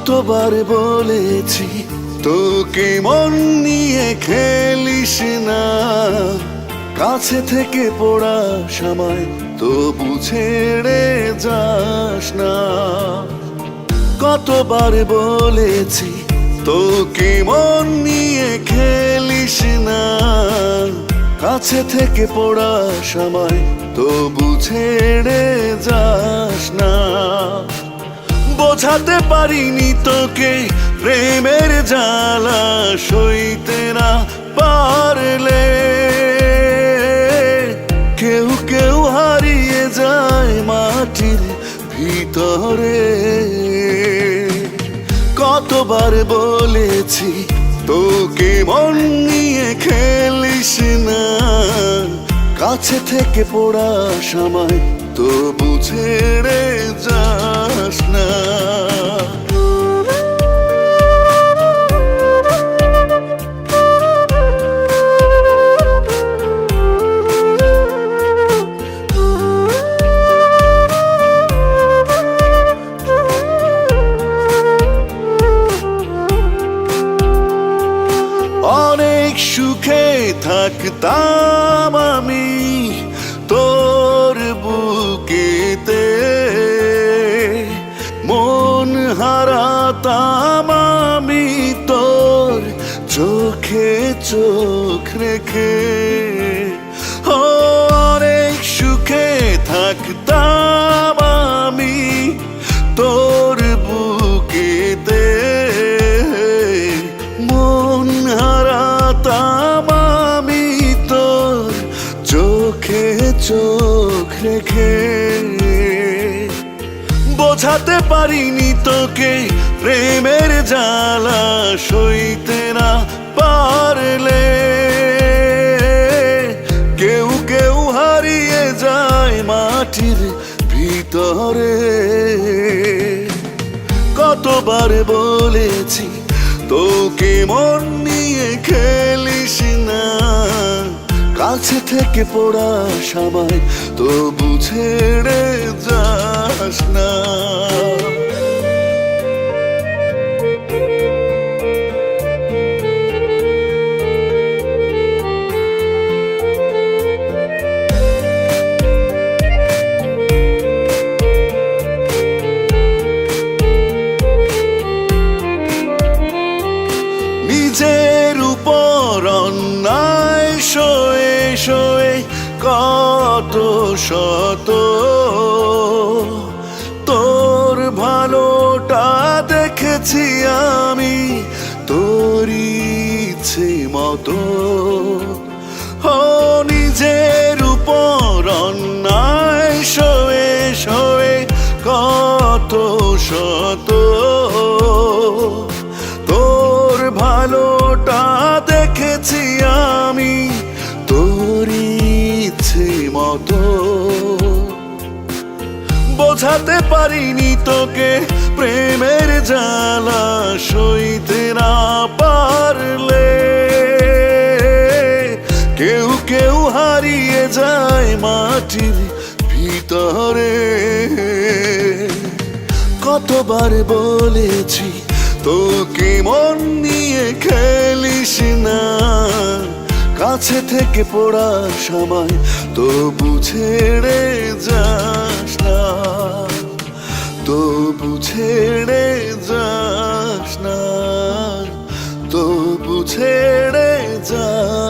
কতবার বলেছি তোকে মন নিয়ে খেলিস না, কাছে থেকে পড়া সময় তবু ছেড়ে যাস না। কতবার বলেছি তোকে মন নিয়ে খেলিস না, কাছে থেকে পড়া সময় তবু ছেড়ে যাস না। বোঝাতে পারিনি তোকে প্রেমের জ্বালা সইতে না পারলে, কেউ কেউ হারিয়ে যায় মাটির ভিতরে। কতবার বলেছি তোকে মন নিয়ে খেলিস না, কাছে থেকে পড়া সময় তবু ছেড়ে যাস না। অনেক সুখে থাকতাম আমি তোর বুকেতে, মন হারাতাম আমি তোর চোখে চোখ রেখে। অনেক সুখে থাকতাম আমি তোর বুকেতে, মন হারাতাম আমি তোর চোখে চোখ রেখে। বোঝাতে পারিনি তোকে প্রেমের জ্বালা সইতে না পারলে, কেউ কেউ হারিয়ে যায় মাটির ভিতরে। কতবার বলেছি তোকে মন নিয়ে খেলিস না, কাছে থেকে পড়া সময় তবু ছেড়ে যাস না। নিজের উপর অন্যায় সয়ে সয়ে কত শত তোর ভালোটা দেখেছি আমি তোর ইচ্ছে মতো। নিজের উপর অন্যায় সয়ে সয়ে কত শত তোর ভালোটা দেখেছি আমি তোর ইচ্ছে মতো। বোঝাতে পারিনি তোকে প্রেমের জ্বালা সইতে না পারলে, কেউ কেউ হারিয়ে যায় মাটির ভিতরে। কতবার বলেছি তোকে মন নিয়ে খেলিস না, কাছে থেকে পড়া সময় তবু ছেড়ে যাস না, তবু ছেড়ে যাস না, তবু ছেড়ে যাস।